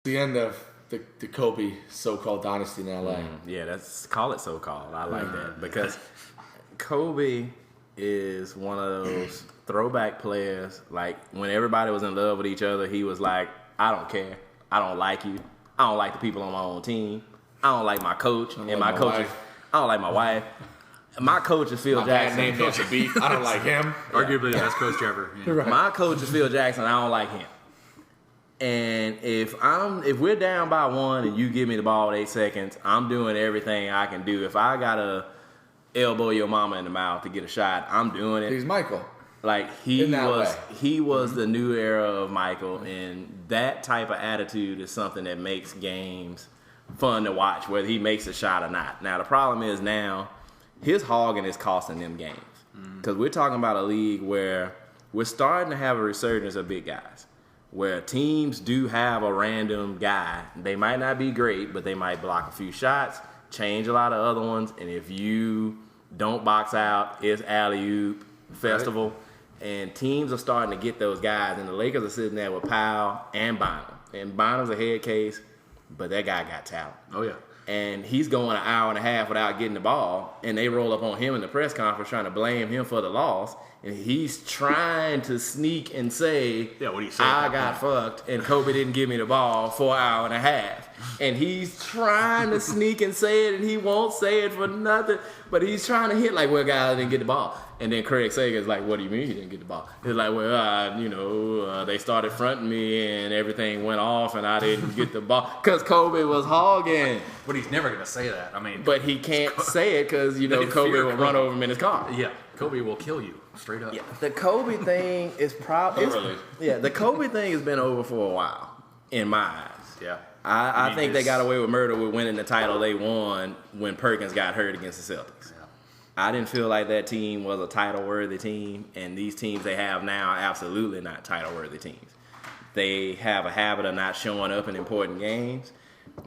The end of the Kobe so-called dynasty in LA. Yeah, call it so-called. I like that because Kobe is one of those throwback players. Like when everybody was in love with each other, he was like, "I don't care. I don't like you. I don't like the people on my own team. I don't like my coach and my coaches. I don't like my wife. My coach is Phil Jackson. Named after beef. I don't like him. Arguably the best coach ever. Yeah. Right. My coach is Phil Jackson. I don't like him. And if we're down by 1 and you give me the ball with 8 seconds, I'm doing everything I can do. If I gotta elbow your mama in the mouth to get a shot, I'm doing it. He's Michael. Like he was the new era of Michael, and that type of attitude is something that makes games fun to watch, whether he makes a shot or not. Now the problem is now his hogging is costing them games because we're talking about a league where we're starting to have a resurgence of big guys, where teams do have a random guy. They might not be great, but they might block a few shots, change a lot of other ones, and if you don't box out, it's alley-oop festival. Right. And teams are starting to get those guys, and the Lakers are sitting there with Powell and Bynum. And Bynum's a head case, but that guy got talent. Oh, yeah. And he's going an hour and a half without getting the ball, and they roll up on him in the press conference trying to blame him for the loss. And he's trying to sneak and say, "Yeah, what do you say? I got fucked, and Kobe didn't give me the ball for an hour and a half." And he's trying to sneak and say it, and he won't say it for nothing. But he's trying to hit like, "Well, guys didn't get the ball." And then Craig Sager's like, "What do you mean he didn't get the ball?" He's like, "Well, they started fronting me, and everything went off, and I didn't get the ball because Kobe was hogging." But he's never going to say that. I mean, but he can't say it because Kobe will run over him in his car. Yeah, Kobe will kill you straight up. Yeah, the Kobe thing is probably the Kobe thing has been over for a while in my eyes. Yeah, I think they got away with murder with winning the title they won when Perkins got hurt against the Celtics. Yeah. I didn't feel like that team was a title-worthy team, and these teams they have now are absolutely not title-worthy teams. They have a habit of not showing up in important games.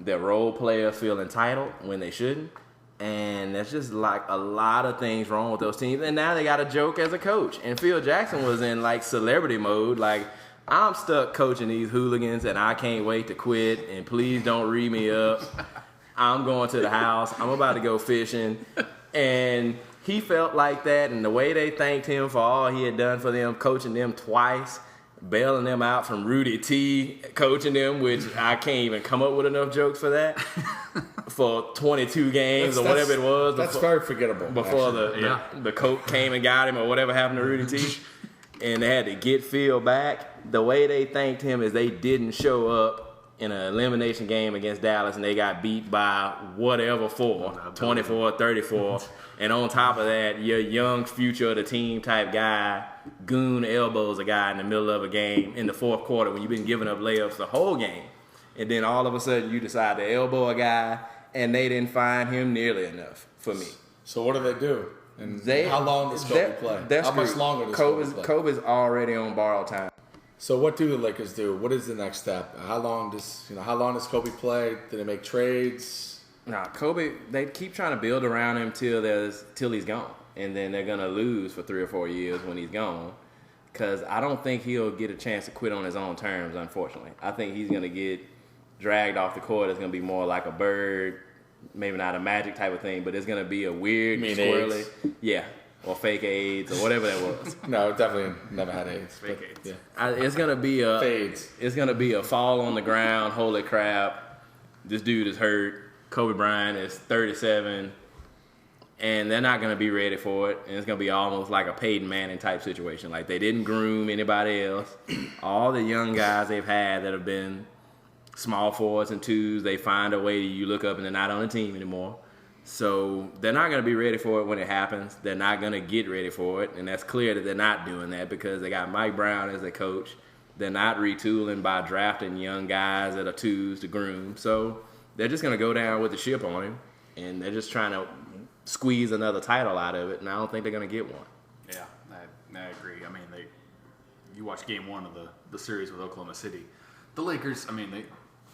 Their role players feel entitled when they shouldn't. And there's just like a lot of things wrong with those teams. And now they got a joke as a coach. And Phil Jackson was in like celebrity mode. Like, I'm stuck coaching these hooligans and I can't wait to quit. And please don't read me up. I'm going to the house. I'm about to go fishing. And he felt like that. And the way they thanked him for all he had done for them, coaching them twice, bailing them out from Rudy T, coaching them, which I can't even come up with enough jokes for that. For 22 games or whatever it was. That's very forgettable. Before the coach came and got him or whatever happened to Rudy T. And they had to get Phil back. The way they thanked him is they didn't show up in an elimination game against Dallas and they got beat by whatever 24, 34. And on top of that, your young future of the team type guy goon elbows a guy in the middle of a game in the fourth quarter when you've been giving up layups the whole game. And then all of a sudden you decide to elbow a guy and they didn't find him nearly enough for me. So what do they do? And how long does Kobe play? How much longer does Kobe play? Kobe's already on borrowed time. So what do the Lakers do? What is the next step? How long does Kobe play? Do they make trades? Nah, Kobe, they keep trying to build around him till he's gone. And then they're going to lose for 3 or 4 years when he's gone. Because I don't think he'll get a chance to quit on his own terms, unfortunately. I think he's going to get dragged off the court. It's going to be more like a Bird, maybe not a Magic type of thing, but it's going to be a weird, squirrely. Yeah, or fake AIDS or whatever that was. No, definitely never had AIDS. Fake AIDS. Yeah. It's going to be a fades. It's going to be a fall on the ground. Holy crap! This dude is hurt. Kobe Bryant is 37, and they're not going to be ready for it. And it's going to be almost like a Peyton Manning type situation. Like they didn't groom anybody else. All the young guys they've had that have been small forwards and twos, they find a way you look up and they're not on the team anymore. So they're not going to be ready for it when it happens. They're not going to get ready for it. And that's clear that they're not doing that because they got Mike Brown as their coach. They're not retooling by drafting young guys that are twos to groom. So they're just going to go down with the ship on him. And they're just trying to squeeze another title out of it. And I don't think they're going to get one. Yeah, I agree. I mean, you watch game 1 of the series with Oklahoma City. The Lakers, I mean,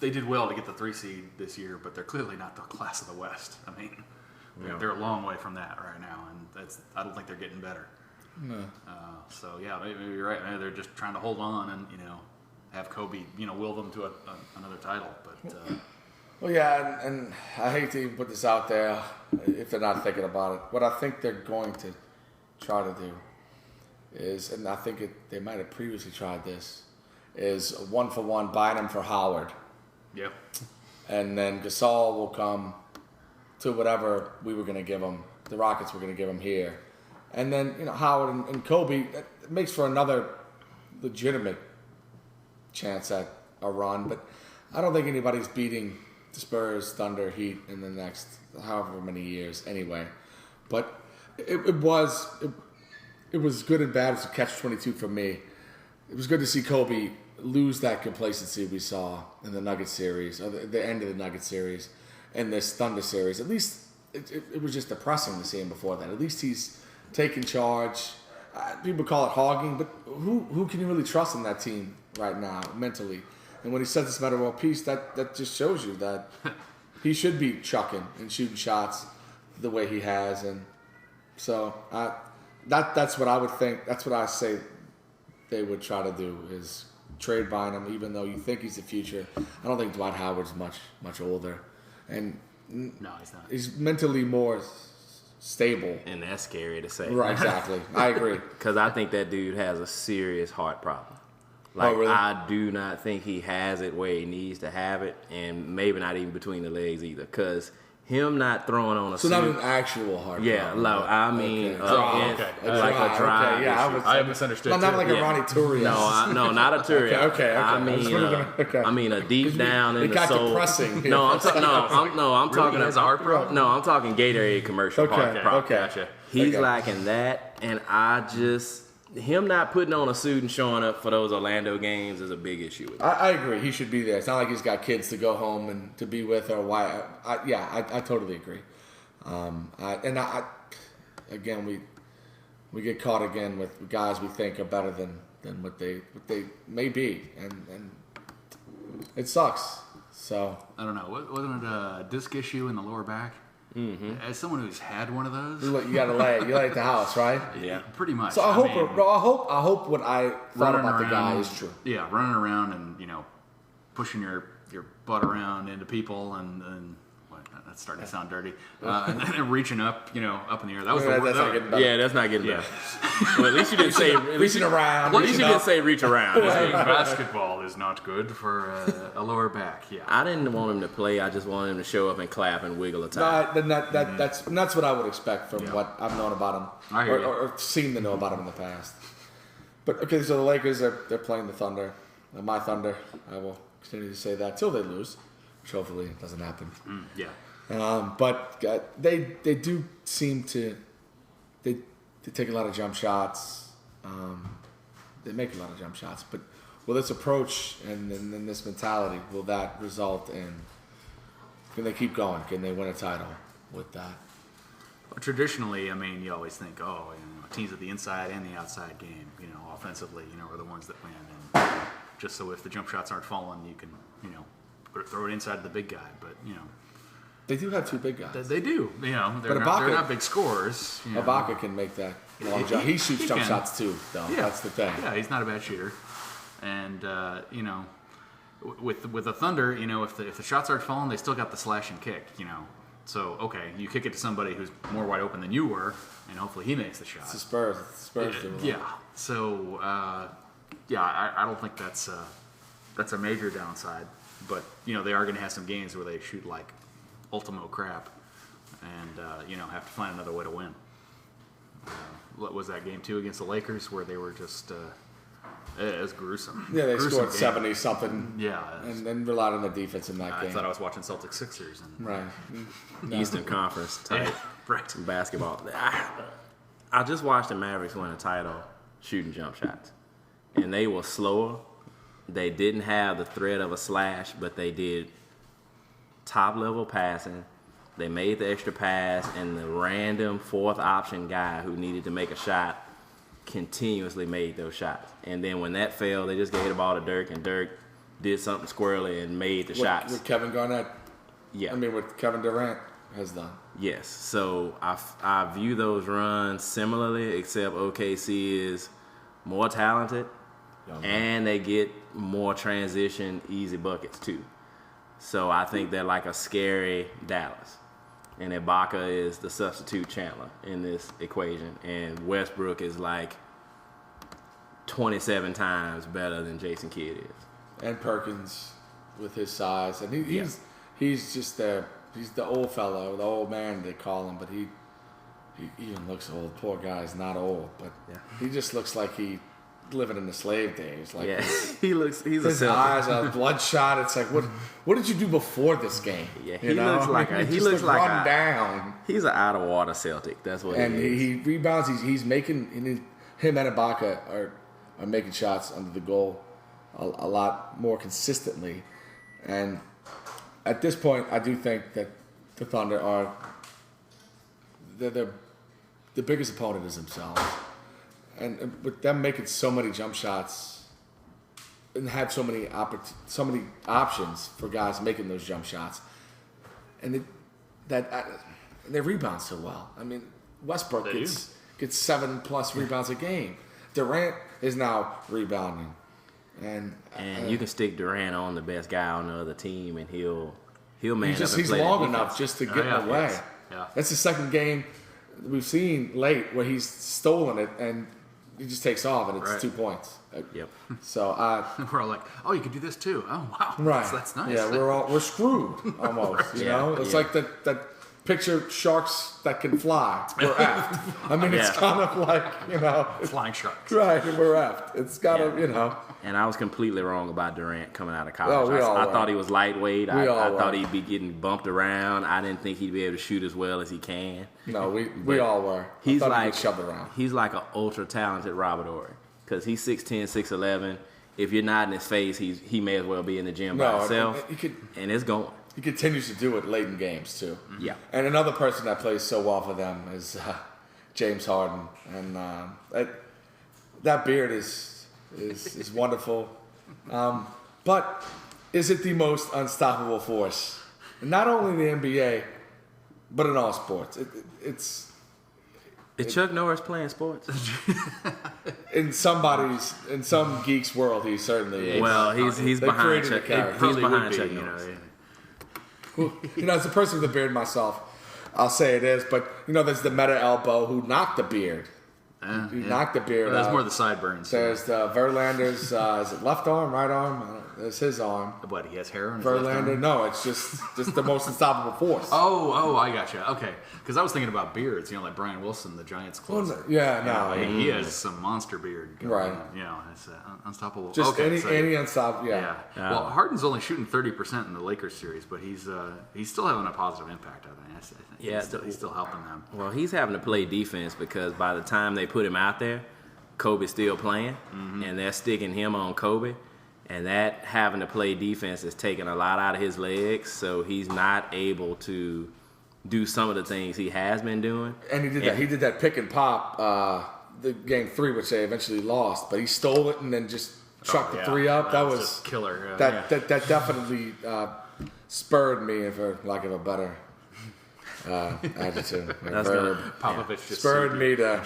they did well to get the 3 seed this year, but they're clearly not the class of the West. I mean, they're a long way from that right now, and I don't think they're getting better. No. So yeah, maybe you're right. Maybe they're just trying to hold on and have Kobe, will them to another title. But Well, yeah, and I hate to even put this out there if they're not thinking about it. What I think they're going to try to do is, and I think they might have previously tried this, is 1-for-1 Bynum for Howard. yeah, And then Gasol will come to whatever we were going to give him, the Rockets were going to give him here. And then, Howard and Kobe, it makes for another legitimate chance at a run. But I don't think anybody's beating the Spurs, Thunder, Heat in the next however many years anyway. But it was good and bad as a catch-22 for me. It was good to see Kobe lose that complacency we saw in the Nuggets series, or the end of the Nuggets series, and this Thunder series. At least it was just depressing to see him before that. At least he's taking charge. People call it hogging, but who can you really trust in that team right now mentally? And when he says it's a matter of world peace, that just shows you that he should be chucking and shooting shots the way he has. And so that's what I would think. That's what I say they would try to do is trade Bynum, even though you think he's the future. I don't think Dwight Howard's much older, and no, he's not. He's mentally more stable. And that's scary to say. Right, exactly. I agree. Because I think that dude has a serious heart problem. Like, really? I do not think he has it where he needs to have it, and maybe not even between the legs either. Because him not throwing on a So suit, not an actual heart problem. I mean, Okay. like a drive. Okay, yeah, I misunderstood. No, not too. like a Ronnie Turias. No, not a Turias. Okay. I mean a deep down in it the got soul. depressing here. No, I'm talking. Really has a heart problem? No, I'm talking Gatorade commercial heart problem. Okay. Gotcha. He's Okay. lacking that, and him not putting on a suit and showing up for those Orlando games is a big issue with him. I agree. He should be there. It's not like he's got kids to go home and to be with or why. I totally agree. Again, we get caught again with guys we think are better than what they may be, and it sucks. So I don't know. Wasn't it a disc issue in the lower back? Mm-hmm. As someone who's had one of those, you got to lay it at the house, right? Yeah. pretty much. So I hope what I thought about the guy is true. Yeah, running around and pushing your butt around into people and that's starting to sound dirty. And then reaching up, up in the air. That was the That's worst. not getting better. Yeah, that's not getting better. Well, at least you didn't say Reaching around. At least you didn't say reach around. Basketball is not good for a lower back. Yeah. I didn't want him to play. I just wanted him to show up and clap and wiggle a time. Then that's what I would expect from what I've known about him, I hear you. or seemed to know about him in the past. But okay, so the Lakers they're playing the Thunder, my Thunder. I will continue to say that till they lose, which hopefully doesn't happen. Yeah. But they do seem to they take a lot of jump shots. They make a lot of jump shots, but will this approach and this mentality, will that result in, can they keep going? Can they win a title with that? Well, traditionally, I mean, you always think, teams at the inside and the outside game, offensively, are the ones that win. And just so if the jump shots aren't falling, you can, throw it inside the big guy. But, They do have two big guys. they do. They're not big scorers. Ibaka can make that long jump. He shoots jump can. shots too, though. Yeah. That's the thing. Yeah, he's not a bad shooter. And, with the Thunder, if the shots aren't falling, they still got the slash and kick, So, okay, you kick it to somebody who's more wide open than you were, and hopefully he makes the shot. It's the Spurs. It's the Spurs do it. Yeah. So, I don't think that's a major downside. But, they are going to have some games where they shoot like ultimo crap and, have to find another way to win. What was that game 2 against the Lakers where they were just it was gruesome. Yeah, they Gruesome scored game. 70-something. Yeah. And then relied on the defense in that I game. thought I was watching Celtics Sixers. And, Right. Eastern Conference type right. basketball. I just watched the Mavericks win a title shooting jump shots, and they were slower. They didn't have the threat of a slash, but they did top level passing. They made the extra pass, and the random fourth option guy who needed to make a shot continuously made those shots. And then when that failed, they just gave the ball to Dirk, and Dirk did something squirrely and made the shots. With Kevin Garnett. Yeah. I mean, what Kevin Durant has done. Yes. So I view those runs similarly, except OKC is more talented, and they get more transition, easy buckets too. So I think they're like a scary Dallas. And Ibaka is the substitute Chandler in this equation. And Westbrook is like 27 times better than Jason Kidd is. And Perkins with his size. And he's just he's the old fellow, the old man they call him, but he even looks old. Poor guy's not old, but he just looks like he living in the slave days. Like he's his eyes are bloodshot. It's like, what did you do before this game? Yeah, he looks like run down. He's an out of water Celtic. That's what and he is. He rebounds. He's making him and Ibaka are making shots under the goal a lot more consistently. And at this point, I do think that the Thunder are the biggest opponent is themselves. And with them making so many jump shots and have so many options for guys making those jump shots, and they rebound so well. I mean, Westbrook gets 7+ rebounds a game. Durant is now rebounding, and you can stick Durant on the best guy on the other team, and he'll man up and he's play long enough just to get in the way. Yeah. That's the second game we've seen late where he's stolen it and he just takes off and it's 2 points. Yep. So we're all like, oh, you could do this too. Oh wow, right. That's nice. Yeah, we're screwed almost. You know, it's like that picture sharks that can fly. We're effed. I mean, it's kind of like flying sharks. Right, we're effed. It's gotta And I was completely wrong about Durant coming out of college. Oh, I thought he was lightweight. I were. thought he'd be getting bumped around. I didn't think he'd be able to shoot as well as he can. No, we all were. He's like shoved around. He's like an ultra talented Robert Ory because he's 6'10", 6'11". If you're not in his face, he may as well be in the gym by himself. And it's going. He continues to do it late in games too. Yeah. And another person that plays so well for them is James Harden, and that beard is wonderful. But is it the most unstoppable force? Not only in the NBA, but in all sports. Is Chuck Norris playing sports? in some geek's world, he certainly is. Well, he's behind Chuck. He's behind Chuck Norris. As a person with a beard myself, I'll say it is. But there's the meta elbow who knocked the beard. He knocked the beard. There's more of the sideburns. There's the Verlander's. Is it left arm, right arm? It's his arm. What, he has hair on his Verlander? left arm? No, it's just the most unstoppable force. Oh, I gotcha. Okay, because I was thinking about beards. Like Brian Wilson, the Giants closer. He has some monster beard. Right. It's unstoppable. Just any unstoppable. Yeah. Well, Harden's only shooting 30% in the Lakers series, but he's still having a positive impact. I think. He's still helping them. Well, he's having to play defense because by the time they put him out there, Kobe's still playing, and they're sticking him on Kobe. And that having to play defense is taking a lot out of his legs, so he's not able to do some of the things he has been doing. And he did that. He did that pick and pop, the game 3, which they eventually lost. But he stole it and then just chucked the 3 up. That was just killer. That definitely spurred me, for lack of a better adjective, verb. Popovich just spurred me to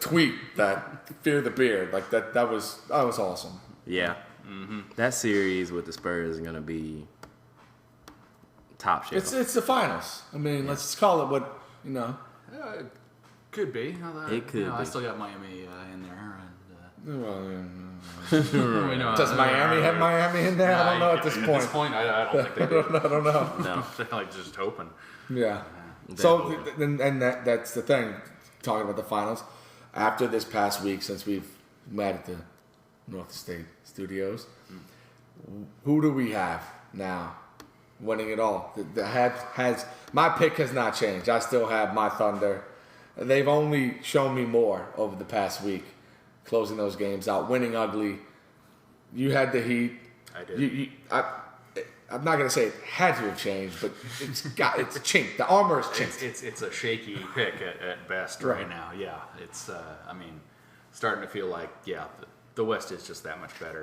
tweet that fear the beard. Like that was awesome. Yeah. That series with the Spurs is going to be top shelf. It's the finals. I mean, let's just call it what. It could be. It could be. I still got Miami in there. Does Miami have Miami in there? I don't know at this point. At this point, I don't think they do. I don't know. No. They're like just hoping. Yeah. So, and that's the thing, talking about the finals. After this past week, since we've met at the North State Studios, who do we have now winning it all? My pick has not changed. I still have my Thunder. They've only shown me more over the past week, closing those games out, winning ugly. You had the Heat. I did. I'm not going to say it had to have changed, but it's chinked. The armor is chinked. It's a shaky pick at best right now. Yeah, it's starting to feel like the West is just that much better.